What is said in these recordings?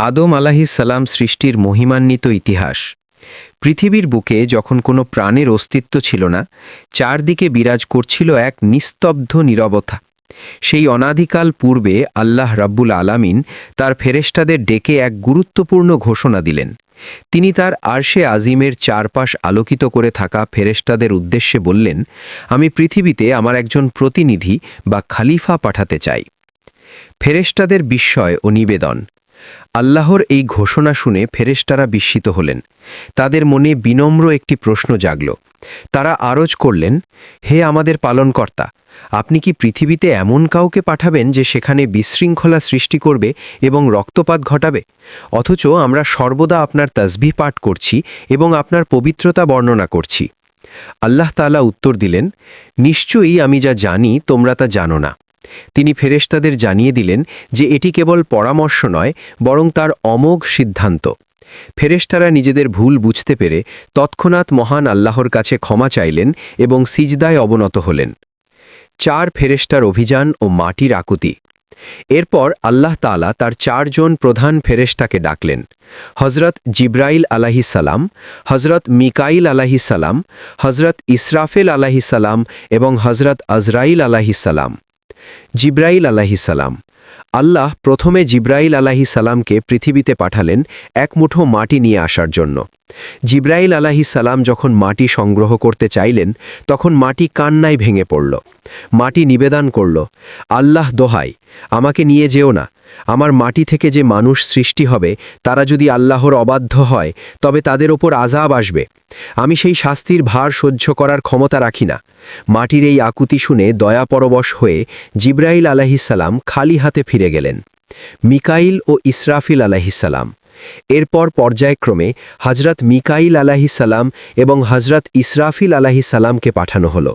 আদম আলাহিসাল্লাম সৃষ্টির মহিমান্বিত ইতিহাস। পৃথিবীর বুকে যখন কোনো প্রাণের অস্তিত্ব ছিল না, চারদিকে বিরাজ করছিল এক নিস্তব্ধ নীরবতা। সেই অনাদিকাল পূর্বে আল্লাহ রাব্বুল আলামিন তার ফেরেশতাদের ডেকে এক গুরুত্বপূর্ণ ঘোষণা দিলেন। তিনি তার আরশে আজিমের চারপাশ আলোকিত করে থাকা ফেরেশতাদের উদ্দেশ্যে বললেন, আমি পৃথিবীতে আমার একজন প্রতিনিধি বা খালিফা পাঠাতে চাই। ফেরেশতাদের বিস্ময় ও নিবেদন। আল্লাহর এই ঘোষণা শুনে ফেরেশতারা বিস্মিত হলেন। তাদের মনে বিনম্র একটি প্রশ্ন জাগল। তারা আরজ করলেন, হে আমাদের পালনকর্তা, আপনি কি পৃথিবীতে এমন কাউকে পাঠাবেন যে সেখানে বিশৃঙ্খলা সৃষ্টি করবে এবং রক্তপাত ঘটাবে? অথচ আমরা সর্বদা আপনার তাসবিহ পাঠ করছি এবং আপনার পবিত্রতা বর্ণনা করছি। আল্লাহ তাআলা উত্তর দিলেন, নিশ্চয়ই আমি যা জানি তোমরা তা জানো না। তিনি ফেরেশতাদের জানিয়ে দিলেন যে এটি কেবল পরামর্শ নয়, বরং তার অমোঘ সিদ্ধান্ত। ফেরেশতারা নিজেদের ভুল বুঝতে পেরে তৎক্ষণাৎ মহান আল্লাহর কাছে ক্ষমা চাইলেন এবং সিজদায় অবনত হলেন। চার ফেরেশতার অভিযান ও মাটির আকুতি। এরপর আল্লাহ তাআলা তার চারজন প্রধান ফেরেশতাকে ডাকলেন: হজরত জিব্রাইল আলাইহিসসালাম, হজরত মিকাইল আলাইহিসসালাম, হজরত ইসরাফিল আলাইহিসসালাম এবং হজরত আজরাইল আলাইহিসসালাম। জিব্রাইল আলাইহিসসালাম। আল্লাহ প্রথমে জিব্রাইল আলাইহিসসালামকে পৃথিবীতে পাঠালেন এক মুঠো মাটি নিয়ে আসার জন্য। জিব্রাইল আলাইহিসসালাম যখন মাটি সংগ্রহ করতে চাইলেন, তখন মাটি কান্নায় ভেঙে পড়ল। মাটি নিবেদন করল, আল্লাহ দোহাই, আমাকে নিয়ে যেও না। আমার মাটি থেকে যে মানুষ সৃষ্টি হবে তারা যদি আল্লাহর অবাধ্য হয়, তবে তাদের ওপর আযাব আসবে। আমি সেই শাস্তির ভার সহ্য করার ক্ষমতা রাখি না। মাটির এই আকুতি শুনে দয়াপরবশ হয়ে জিব্রাইল আলাইহিসসালাম খালি হাতে ফিরে গেলেন। মিকাইল ও ইসরাফিল আলাইহিসসালাম। এরপর পর্যায়ক্রমে হজরত মিকাইল আলাইহিসসালাম এবং হজরত ইসরাফিল আলাইহিসসালামকে পাঠানো হলো।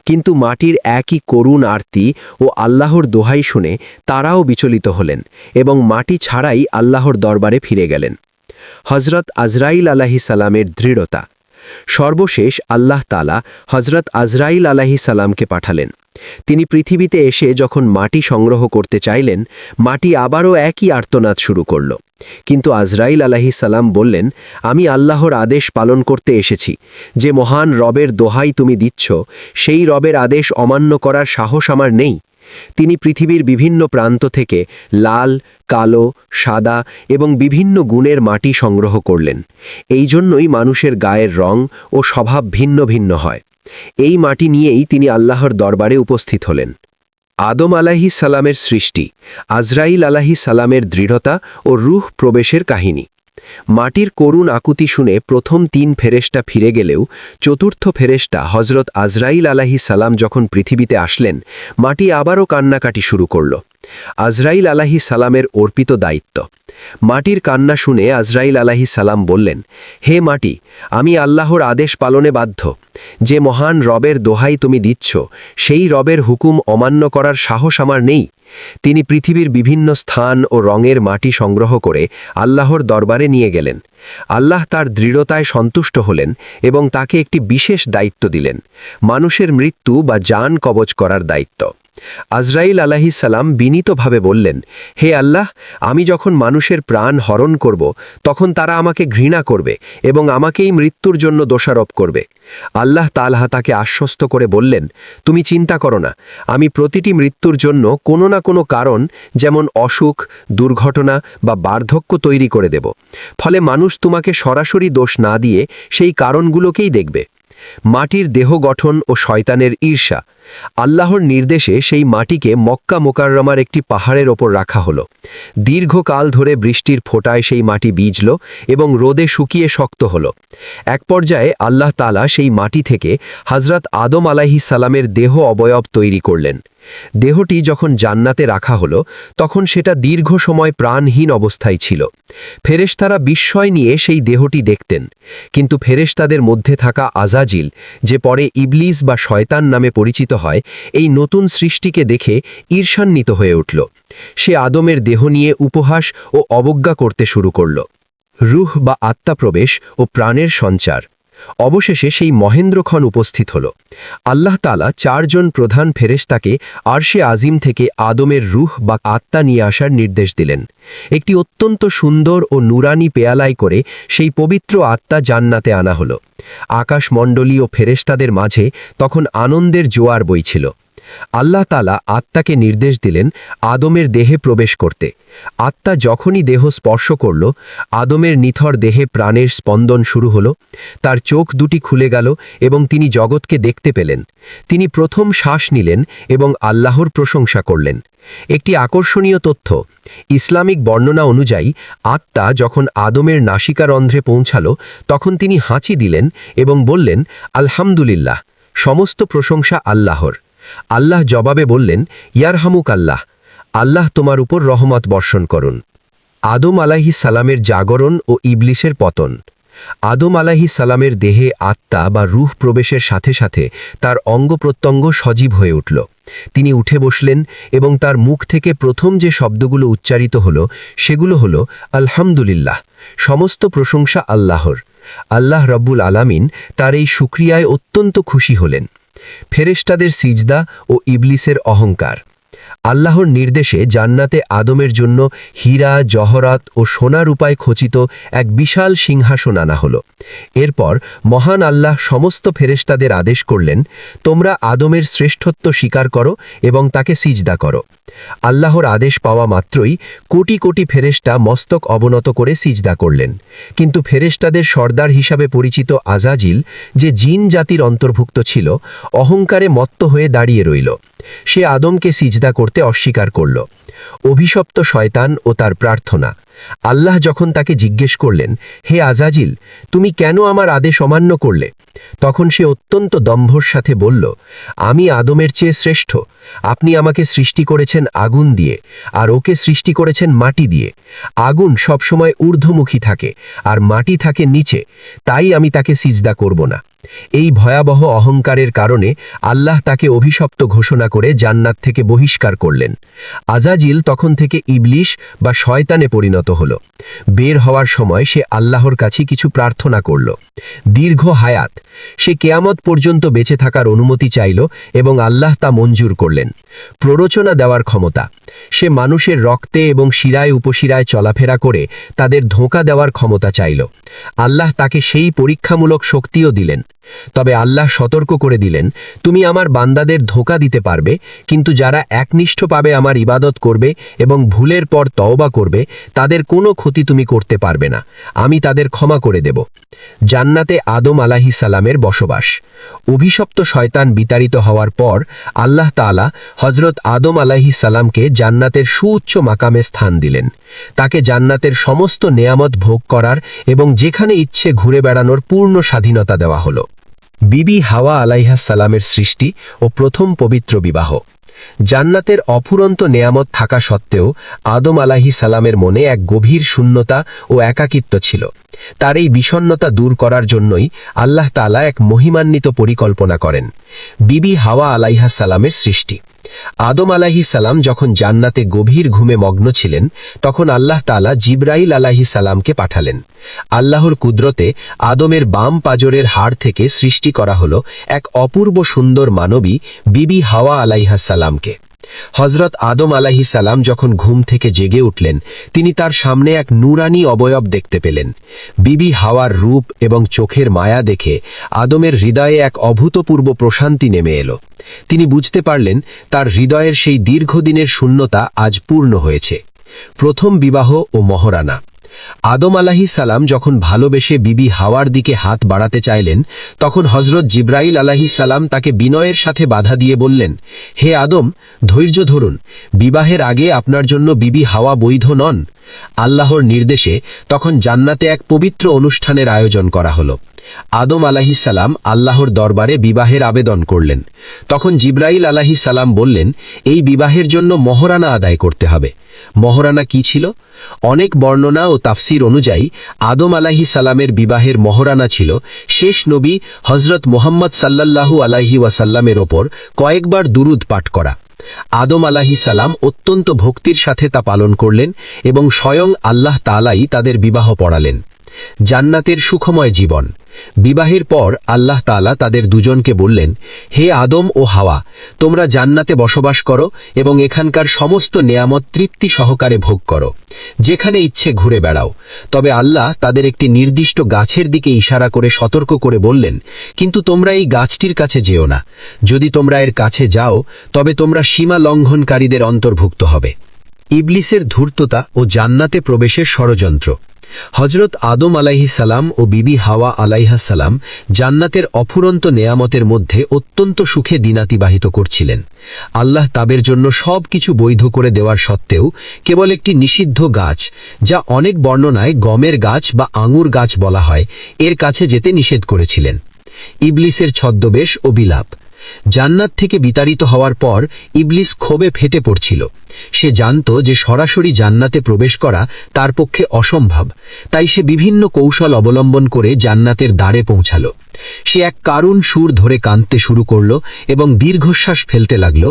কিন্তু মাটির একই করুণ আরতি ও আল্লাহর দোহাই শুনে তারাও বিচলিত হলেন এবং মাটি ছাড়াই আল্লাহর দরবারে ফিরে গেলেন। হজরত আজরাইল আলাইহিসসালামের দৃঢ়তা। সর্বশেষ আল্লাহ তাআলা হজরত আজরাইল আলাইহিসসালামকে পাঠালেন। তিনি পৃথিবীতে এসে যখন মাটি সংগ্রহ করতে চাইলেন, মাটি আবারও একই আর্তনাদ শুরু করল। কিন্তু আজরাইল আলাইহিসসালাম বললেন, আমি আল্লাহর আদেশ পালন করতে এসেছি। যে মহান রবের দোহাই তুমি দিচ্ছ, সেই রবের আদেশ অমান্য করার সাহস আমার নেই। তিনি পৃথিবীর বিভিন্ন প্রান্ত থেকে লাল, কালো, সাদা এবং বিভিন্ন গুণের মাটি সংগ্রহ করলেন। এই জন্যই মানুষের গায়ের রং ও স্বভাব ভিন্ন ভিন্ন হয়। এই মাটি নিয়েই তিনি আল্লাহর দরবারে উপস্থিত হলেন। আদম আলাইহিসসালামের সৃষ্টি, আজরাইল আলাইহিসসালামের দৃঢ়তা ও রূহ প্রবেশের কাহিনী। মাটির করুণ আকুতি শুনে প্রথম তিন ফেরেশতা ফিরে গেলেও চতুর্থ ফেরেশতা হজরত আজরাইল আলাইহিসসালাম যখন পৃথিবীতে আসলেন, মাটি আবারও কান্নাকাটি শুরু করল। আজরাইল আলাইহিসসালামের অর্পিত দায়িত্ব। মাটির কান্না শুনে আজরাইল আলাইহিসসালাম বললেন, হে মাটি, আমি আল্লাহর আদেশ পালনে বাধ্য। যে মহান রবের দোহাই তুমি দিচ্ছ, সেই রবের হুকুম অমান্য করার সাহস আমার নেই। তিনি পৃথিবীর বিভিন্ন স্থান ও রঙের মাটি সংগ্রহ করে আল্লাহর দরবারে নিয়ে গেলেন। আল্লাহ তার দৃঢ়তায় সন্তুষ্ট হলেন এবং তাকে একটি বিশেষ দায়িত্ব দিলেন, মানুষের মৃত্যু বা জান কবজ করার দায়িত্ব। আজরাইল আলাইহিসসালাম বিনীতভাবে বললেন, হে আল্লাহ, আমি যখন মানুষের প্রাণ হরণ করব, তখন তারা আমাকে ঘৃণা করবে এবং আমাকেই মৃত্যুর জন্য দোষারোপ করবে। আল্লাহ তাআলা তাকে আশ্বস্ত করে বললেন, তুমি চিন্তা করো না, আমি প্রতিটি মৃত্যুর জন্য কোনো না কোনো কারণ, যেমন অসুখ, দুর্ঘটনা বা বার্ধক্য তৈরি করে দেব। ফলে মানুষ তোমাকে সরাসরি দোষ না দিয়ে সেই কারণগুলোকেই দেখবে। মাটির দেহ গঠন ও শয়তানের ঈর্ষা। আল্লাহর নির্দেশে সেই মাটিকে মক্কা মোকাররমার একটি পাহাড়ের ওপর রাখা হলো। দীর্ঘকাল ধরে বৃষ্টির ফোঁটায় সেই মাটি ভিজল এবং রোদে শুকিয়ে শক্ত হলো। এক পর্যায়ে আল্লাহ তাআলা সেই মাটি থেকে হজরত আদম আলাইহিসসালামের দেহ অবয়ব তৈরি করলেন। দেহটি যখন জান্নাতে রাখা হলো, তখন সেটা দীর্ঘ সময় প্রাণহীন অবস্থায় ছিল। ফেরেশতারা বিস্ময় নিয়ে সেই দেহটি দেখতেন। কিন্তু ফেরেশতাদের মধ্যে থাকা আজাজিল, যে পরে ইবলিস বা শয়তান নামে পরিচিত হয়, এই নতুন সৃষ্টিকে দেখে ঈর্ষান্বিত হয়ে উঠল। সে আদমের দেহ নিয়ে উপহাস ও অবজ্ঞা করতে শুরু করল। রূহ বা আত্মা প্রবেশ ও প্রাণের সঞ্চার। অবশেষে সেই মহেন্দ্রক্ষণ উপস্থিত হল। আল্লাহ তাআলা 4 জন প্রধান ফেরেশতাকে আরশে আজিম থেকে আদমের রূহ বা আত্মা নিয়ে আসার নির্দেশ দিলেন। একটি অত্যন্ত সুন্দর ও নুরানি পেয়ালায় করে সেই পবিত্র আত্মা জান্নাতে আনা হল। আকাশমণ্ডলী ও ফেরেশতাদের মাঝে তখন আনন্দের জোয়ার বইছিল। আল্লাহ তাআলা আত্মাকে নির্দেশ দিলেন আদমের দেহে প্রবেশ করতে। আত্মা যখনই দেহ স্পর্শ করল, আদমের নিথর দেহে প্রাণের স্পন্দন শুরু হল। তার চোখ দুটি খুলে গেল এবং তিনি জগৎকে দেখতে পেলেন। তিনি প্রথম শ্বাস নিলেন এবং আল্লাহর প্রশংসা করলেন। একটি আকর্ষণীয় তথ্য, ইসলামিক বর্ণনা অনুযায়ী আত্মা যখন আদমের নাসিকারন্ধ্রে পৌঁছাল, তখন তিনি হাঁচি দিলেন এবং বললেন, আলহামদুলিল্লাহ, সমস্ত প্রশংসা আল্লাহর। আল্লাহ জবাবে বললেন, ইয়ারহামুক আল্লাহ, আল্লাহ তোমার উপর রহমত বর্ষণ করুন। আদম আলাইহিস সালামের জাগরণ ও ইবলিসের পতন। আদম আলাইহিস সালামের দেহে আত্মা বা রূহ প্রবেশের সাথে সাথে তার অঙ্গ প্রত্যঙ্গ সজীব হয়ে উঠল। তিনি উঠে বসলেন এবং তার মুখ থেকে প্রথম যে শব্দগুলো উচ্চারিত হল সেগুলো হল আলহামদুলিল্লাহ, সমস্ত প্রশংসা আল্লাহর। আল্লাহ রব্বুল আলামিন তার এই শুকরিয়ায় অত্যন্ত খুশি হলেন। ফেরেশতাদের সিজদা ও ইবলিসের অহংকার। আল্লাহর নির্দেশে জান্নাতে আদমের জন্য হীরা, জহরাত ও সোনা রূপায় খচিত এক বিশাল সিংহাসন আনা হল। এরপর মহান আল্লাহ সমস্ত ফেরেশতাদের আদেশ করলেন, তোমরা আদমের শ্রেষ্ঠত্ব স্বীকার করো এবং তাকে সিজদা করো। আল্লাহর আদেশ পাওয়া মাত্রই কোটি কোটি ফেরেশতা মস্তক অবনত করে সিজদা করলেন। কিন্তু ফেরেশতাদের সর্দার হিসাবে পরিচিত আজাজিল, যে জিন জাতির অন্তর্ভুক্ত ছিল, অহংকারে মত্ত হয়ে দাঁড়িয়ে রইল। সে আদমকে সিজদা করতে অস্বীকার করল। অভিশপ্ত শয়তান ও তার প্রার্থনা। আল্লাহ যখন তাকে জিজ্ঞেস করলেন, হে আজাজিল, তুমি কেন আমার আদেশ অমান্য করলে? তখন সে অত্যন্ত দম্ভর সাথে বলল, আমি আদমের চেয়ে শ্রেষ্ঠ। আপনি আমাকে সৃষ্টি করেছেন আগুন দিয়ে, আর ওকে সৃষ্টি করেছেন মাটি দিয়ে। আগুন সবসময় ঊর্ধ্বমুখী থাকে আর মাটি থাকে নিচে, তাই আমি তাকে সিজদা করব না। এই ভয়াবহ অহংকারের কারণে আল্লাহ তাকে অভিশপ্ত ঘোষণা করে জান্নাত থেকে বহিষ্কার করলেন। আজাজিল তখন থেকে ইবলিশ বা শয়তানে পরিণত হল। বের হওয়ার সময় সে আল্লাহর কাছে কিছু প্রার্থনা করল। দীর্ঘ হায়াত, সে কেয়ামত পর্যন্ত বেঁচে থাকার অনুমতি চাইল এবং আল্লাহ তা মঞ্জুর করলেন। প্ররোচনা দেওয়ার ক্ষমতা, সে মানুষের রক্তে এবং শিরায় উপশিরায় চলাফেরা করে তাদের ধোঁকা দেওয়ার ক্ষমতা চাইল। আল্লাহ তাকে সেই পরীক্ষামূলক শক্তিও দিলেন। তবে আল্লাহ সতর্ক করে দিলেন, তুমি আমার বান্দাদের ধোঁকা দিতে পারবে, কিন্তু যারা একনিষ্ঠভাবে আমার ইবাদত করবে এবং ভুলের পর তওবা করবে, তাদের কোনো ক্ষতি তুমি করতে পারবে না, আমি তাদের ক্ষমা করে দেব। জান্নাতে আদম আলাইহিস সালামের বসবাস। অভিশপ্ত শয়তান বিতাড়িত হওয়ার পর আল্লাহ তাআলা হযরত আদম আলাইহিস সালামকে জান্নাতের সুউচ্চ মাকামে স্থান দিলেন। তাকে জান্নাতের সমস্ত নেয়ামত ভোগ করার এবং যেখানে ইচ্ছে ঘুরে বেড়ানোর পূর্ণ স্বাধীনতা দেওয়া হলো। বিবি হাওয়া আলাইহাস সালামের সৃষ্টি ও প্রথম পবিত্র বিবাহ। জান্নাতের অফুরন্ত নেয়ামত থাকা সত্ত্বেও আদম আলাইহিস সালামের মনে এক গভীর শূন্যতা ও একাকিত্ব ছিল। তার এই বিষণ্ণতা দূর করার জন্যই আল্লাহ তাআলা এক মহিমান্বিত পরিকল্পনা করেন। বিবি হাওয়া আলাইহাস সালামের সৃষ্টি। আদম আলাইহিস সালাম যখন জান্নাতে গভীর ঘুমে মগ্ন ছিলেন, তখন আল্লাহ তাআলা জিবরাইল আলাইহিস সালামকে পাঠালেন। আল্লাহর কুদরতে আদমের বাম পাজরের হাড় থেকে সৃষ্টি করা হলো এক অপূর্ব সুন্দর মানবী বিবি হাওয়া আলাইহাস সালামকে। হযরত আদম আলাইহিস সালাম যখন ঘুম থেকে জেগে উঠলেন, তিনি তার সামনে এক নুরানি অবয়ব দেখতে পেলেন। বিবি হাওয়ার রূপ এবং চোখের মায়া দেখে আদমের হৃদয়ে এক অভূতপূর্ব প্রশান্তি নেমে এলো। তিনি বুঝতে পারলেন তার হৃদয়ের সেই দীর্ঘদিনের শূন্যতা আজ পূর্ণ হয়েছে। প্রথম বিবাহ ও মহরানা। আদম আলাইহিস সালাম যখন ভালোবেসে বিবি হাওয়ার দিকে হাত বাড়াতে চাইলেন, তখন হযরত জিবরাইল আলাইহিস সালাম তাকে বিনয়ের সাথে বাধা দিয়ে বললেন, হে আদম, ধৈর্য ধরুন, বিবাহের আগে আপনার জন্য বিবি হাওয়া বৈধ নন। আল্লাহর নির্দেশে তখন জান্নাতে এক পবিত্র অনুষ্ঠানের আয়োজন করা হলো। আদম আলাইহিস সালাম আল্লাহর দরবারে বিবাহের আবেদন করলেন। তখন জিবরাইল আলাইহিস সালাম বললেন, এই বিবাহের জন্য মহরানা আদায় করতে হবে। মহরানা কি ছিল? অনেক বর্ণনা ও তাফসির অনুযায়ী আদম আলাইহিস সালামের বিবাহের মহরানা ছিল শেষ নবী হযরত মুহাম্মদ সাল্লাল্লাহু আলাইহি ওয়াসাল্লামের ওপর কয়েকবার দুরূদ পাঠ করা। আদম আলাইহিস সালাম অত্যন্ত ভক্তির সাথে তা পালন করলেন এবং স্বয়ং আল্লাহ তাআলাই তাদের বিবাহ পড়ালেন। জান্নাতের সুখময় জীবন। বিবাহের পর আল্লাহ তাআলা তাদের দুজনকে বললেন, হে আদম ও হাওয়া, তোমরা জান্নাতে বসবাস করো এবং এখানকার সমস্ত নেয়ামত তৃপ্তি সহকারে ভোগ করো, যেখানে ইচ্ছে ঘুরে বেড়াও। তবে আল্লাহ তাদের একটি নির্দিষ্ট গাছের দিকে ইশারা করে সতর্ক করে বললেন, কিন্তু তোমরা এই গাছটির কাছে যেও না। যদি তোমরা এর কাছে যাও তবে তোমরা সীমা লঙ্ঘনকারীদের অন্তর্ভুক্ত হবে। ইবলিসের ধূর্ততা ও জান্নাতে প্রবেশের ষড়যন্ত্র। হজরত আদম আলাইহিসসালাম ও বিবি হাওয়া আলাইহাসসালাম জান্নাতের অফুরন্ত নেয়ামতের মধ্যে অত্যন্ত সুখে দিনাতিবাহিত করছিলেন। আল্লাহ তাদের জন্য সব কিছু বৈধ করে দেওয়ার সত্ত্বেও কেবল একটি নিষিদ্ধ গাছ, যা অনেক বর্ণনায় গমের গাছ বা আঙুর গাছ বলা হয়, এর কাছে যেতে নিষেধ করেছিলেন। ইবলিসের ছদ্মবেশ ও বিলাপ। জান্নাত থেকে বিতাড়িত হওয়ার পর ইবলিস ক্ষোভে ফেটে পড়ছিল। সে জানত যে সরাসরি জান্নাতে প্রবেশ করা তার পক্ষে অসম্ভব, তাই সে বিভিন্ন কৌশল অবলম্বন করে জান্নাতের দ্বারে পৌঁছাল। সে এক কারুণ সুর ধরে কাঁদতে শুরু করল এবং দীর্ঘশ্বাস ফেলতে লাগল,